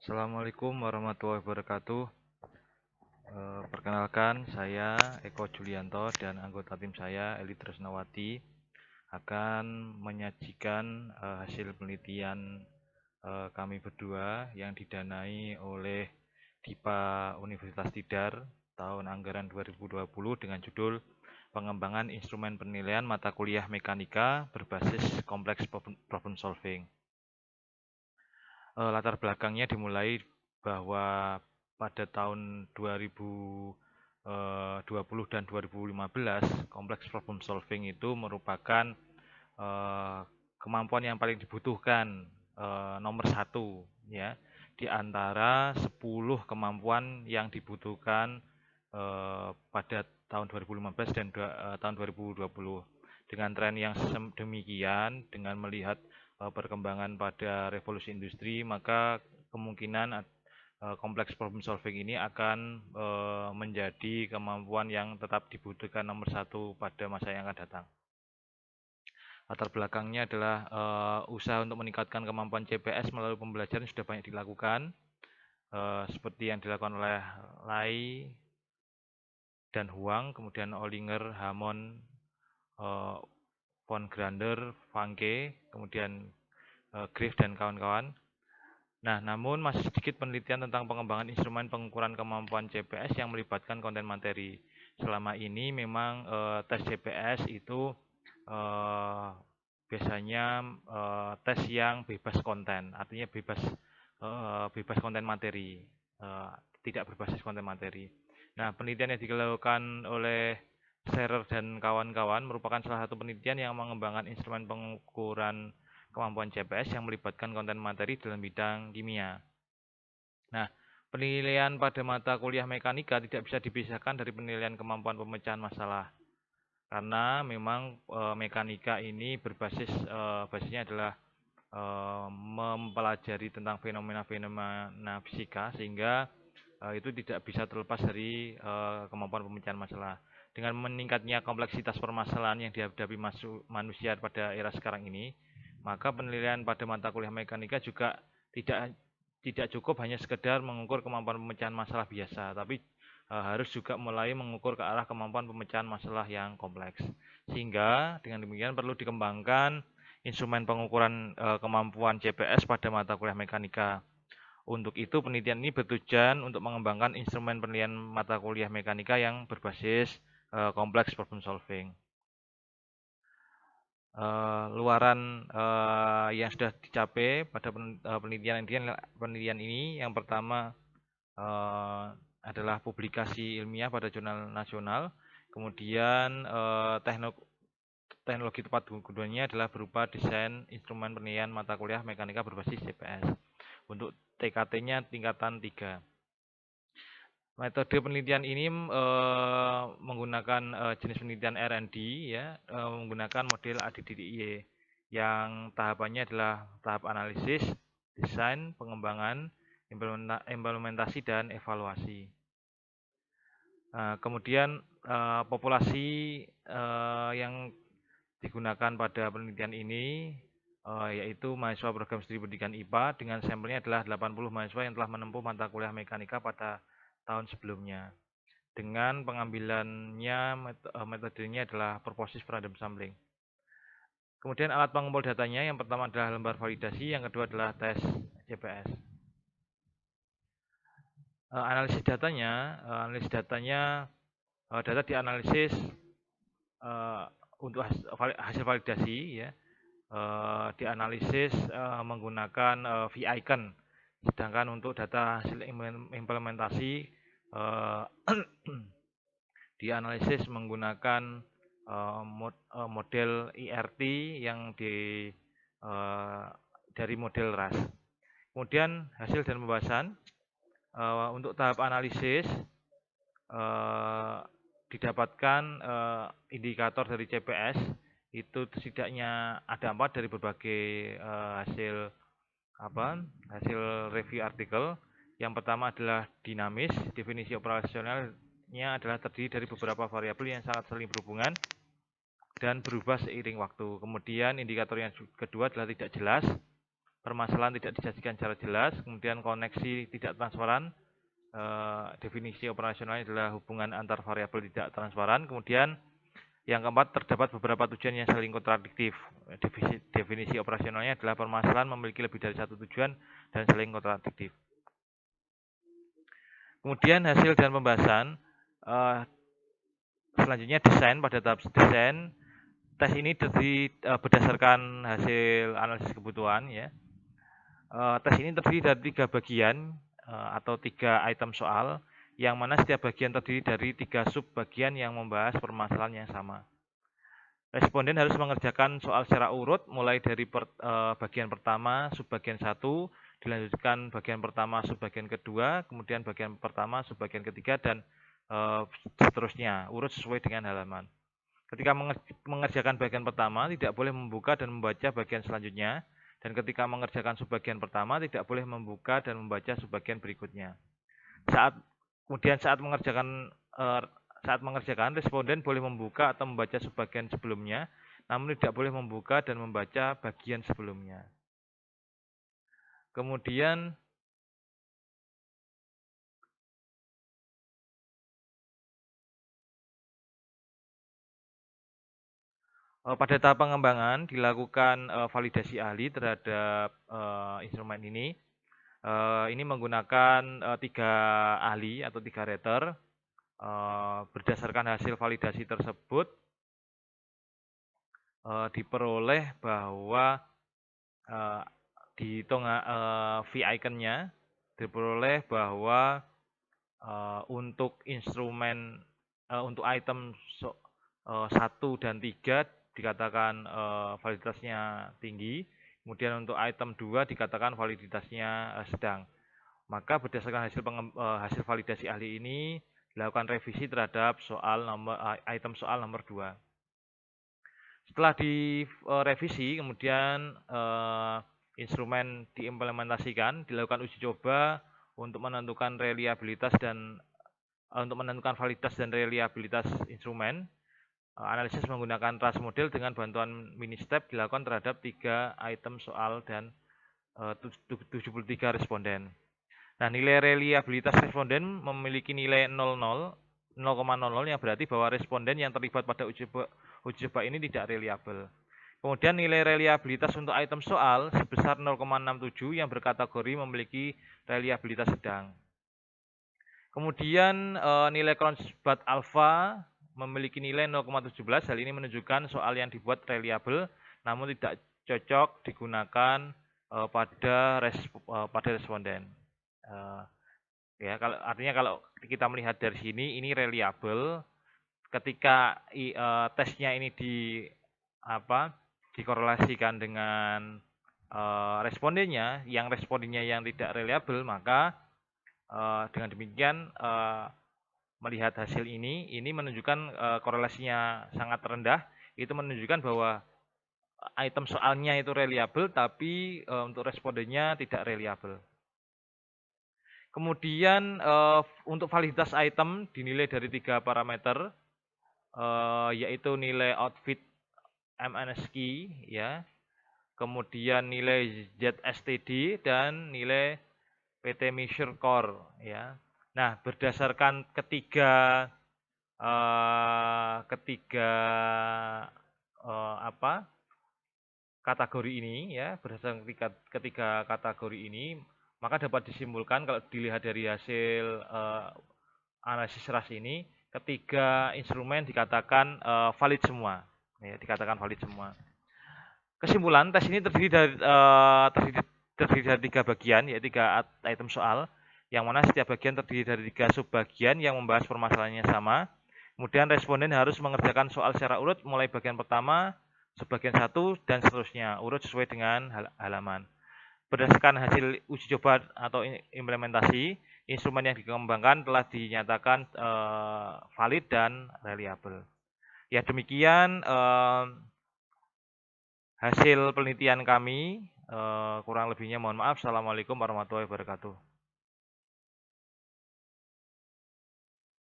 Assalamualaikum warahmatullahi wabarakatuh. Perkenalkan, saya Eko Julianto dan anggota tim saya Eli Tresnawati akan menyajikan hasil penelitian kami berdua yang didanai oleh DIPA Universitas Tidar tahun anggaran 2020 dengan judul Pengembangan Instrumen Penilaian Mata Kuliah Mekanika Berbasis Kompleks Problem Solving. Latar belakangnya dimulai bahwa pada tahun 2020 dan 2015 kompleks problem solving itu merupakan kemampuan yang paling dibutuhkan, nomor satu ya, di antara 10 kemampuan yang dibutuhkan pada tahun 2015 dan tahun 2020. Dengan tren yang demikian, dengan melihat perkembangan pada revolusi industri, maka kemungkinan kompleks problem solving ini akan menjadi kemampuan yang tetap dibutuhkan nomor satu pada masa yang akan datang. Latar belakangnya adalah usaha untuk meningkatkan kemampuan CPS melalui pembelajaran sudah banyak dilakukan, seperti yang dilakukan oleh Lai dan Huang, kemudian Ollinger, Hammond, von Grander, Vanke, kemudian Griff dan kawan-kawan. Nah, namun masih sedikit penelitian tentang pengembangan instrumen pengukuran kemampuan CPS yang melibatkan konten materi. Selama ini memang tes CPS itu biasanya tes yang bebas konten, artinya bebas konten materi, tidak berbasis konten materi. Nah, penelitian yang dilakukan oleh Scherer dan kawan-kawan merupakan salah satu penelitian yang mengembangkan instrumen pengukuran kemampuan CPS yang melibatkan konten materi dalam bidang kimia. Nah, penilaian pada mata kuliah mekanika tidak bisa dipisahkan dari penilaian kemampuan pemecahan masalah. Karena memang mekanika ini basisnya adalah mempelajari tentang fenomena-fenomena fisika, sehingga itu tidak bisa terlepas dari kemampuan pemecahan masalah. Dengan meningkatnya kompleksitas permasalahan yang dihadapi manusia pada era sekarang ini, maka penilaian pada mata kuliah mekanika juga tidak cukup hanya sekedar mengukur kemampuan pemecahan masalah biasa, tapi harus juga mulai mengukur ke arah kemampuan pemecahan masalah yang kompleks. Sehingga dengan demikian perlu dikembangkan instrumen pengukuran kemampuan CPS pada mata kuliah mekanika. Untuk itu, penelitian ini bertujuan untuk mengembangkan instrumen penilaian mata kuliah mekanika yang berbasis kompleks problem solving. Luaran yang sudah dicapai pada penelitian ini, yang pertama adalah publikasi ilmiah pada jurnal nasional. Kemudian teknologi tepat keduanya adalah berupa desain instrumen penilaian mata kuliah mekanika berbasis CPS. Untuk TKT-nya tingkatan 3. Metode penelitian ini menggunakan jenis penelitian R&D ya, menggunakan model ADDIE yang tahapannya adalah tahap analisis, desain, pengembangan, implementasi, dan evaluasi. Kemudian populasi yang digunakan pada penelitian ini yaitu mahasiswa program studi pendidikan IPA dengan sampelnya adalah 80 mahasiswa yang telah menempuh mata kuliah mekanika pada tahun sebelumnya. Dengan pengambilannya metodenya adalah purposive random sampling. Kemudian alat pengumpul datanya yang pertama adalah lembar validasi, yang kedua adalah tes CPS. Analisis datanya, data dianalisis untuk hasil validasi ya, dianalisis menggunakan V-icon, sedangkan untuk data hasil implementasi dianalisis menggunakan model IRT yang dari model RAS. Kemudian hasil dan pembahasan. Untuk tahap analisis didapatkan indikator dari CPS itu setidaknya ada 4 dari berbagai hasil review artikel. Yang pertama adalah dinamis, definisi operasionalnya adalah terdiri dari beberapa variabel yang sangat saling berhubungan dan berubah seiring waktu. Kemudian indikator yang kedua adalah tidak jelas. permasalahan tidak disajikan secara jelas, kemudian koneksi tidak transparan, definisi operasionalnya adalah hubungan antar variabel tidak transparan, kemudian yang keempat, terdapat beberapa tujuan yang saling kontradiktif. Definisi operasionalnya adalah permasalahan memiliki lebih dari satu tujuan dan saling kontradiktif. Kemudian hasil dan pembahasan. Selanjutnya desain. Pada tahap desain, tes ini berdasarkan hasil analisis kebutuhan. Ya. Tes ini terdiri dari 3 bagian atau 3 item soal, yang mana setiap bagian terdiri dari 3 sub-bagian yang membahas permasalahan yang sama. Responden harus mengerjakan soal secara urut, mulai dari bagian pertama, subbagian 1, dilanjutkan bagian pertama, subbagian kedua, kemudian bagian pertama, subbagian ketiga, dan seterusnya, urut sesuai dengan halaman. Ketika mengerjakan bagian pertama, tidak boleh membuka dan membaca bagian selanjutnya, dan ketika mengerjakan subbagian pertama, tidak boleh membuka dan membaca subbagian berikutnya. Kemudian saat mengerjakan, responden boleh membuka atau membaca subbagian sebelumnya, namun tidak boleh membuka dan membaca bagian sebelumnya. Kemudian pada tahap pengembangan dilakukan validasi ahli terhadap instrumen ini. Ini menggunakan 3 ahli atau 3 rater. Berdasarkan hasil validasi tersebut, diperoleh bahwa dihitung V-icon-nya, diperoleh bahwa untuk instrumen untuk item 1 dan 3 dikatakan validitasnya tinggi, kemudian untuk item 2 dikatakan validitasnya sedang. Maka berdasarkan hasil validasi ahli ini dilakukan revisi terhadap item soal nomor 2. Setelah direvisi, kemudian instrumen diimplementasikan, dilakukan uji coba untuk menentukan reliabilitas dan validitas dan reliabilitas instrumen. Analisis menggunakan RAS model dengan bantuan mini-step dilakukan terhadap 3 item soal dan 73 responden. Nah, nilai reliabilitas responden memiliki nilai 0,00 yang berarti bahwa responden yang terlibat pada uji coba ini tidak reliabel. Kemudian nilai reliabilitas untuk item soal sebesar 0,67 yang berkategori memiliki reliabilitas sedang. Kemudian nilai Cronbach alpha memiliki nilai 0,17. Hal ini menunjukkan soal yang dibuat reliabel namun tidak cocok digunakan pada responden. Artinya kalau kita melihat dari sini, ini reliabel. Ketika tesnya ini dikorelasikan dengan respondennya yang tidak reliabel, maka dengan demikian melihat hasil ini menunjukkan korelasinya sangat rendah. Itu menunjukkan bahwa item soalnya itu reliabel, tapi untuk respondennya tidak reliabel. Kemudian untuk validitas item dinilai dari 3 parameter, yaitu nilai outfit MNS key, ya, kemudian nilai ZSTD dan nilai PT Measure Core, ya. Nah, berdasarkan ketiga kategori ini, ya, berdasarkan ketiga kategori ini, maka dapat disimpulkan kalau dilihat dari hasil analisis RAS ini, ketiga instrumen dikatakan valid semua, ya, dikatakan valid semua. Kesimpulan, tes ini terdiri dari 3 bagian, yaitu 3 item soal, yang mana setiap bagian terdiri dari 3 subbagian yang membahas permasalahannya sama. Kemudian responden harus mengerjakan soal secara urut, mulai bagian pertama, subbagian 1, dan seterusnya, urut sesuai dengan halaman. Berdasarkan hasil uji coba atau implementasi, instrumen yang dikembangkan telah dinyatakan valid dan reliable. Ya, demikian hasil penelitian kami. Kurang lebihnya mohon maaf. Assalamualaikum warahmatullahi wabarakatuh.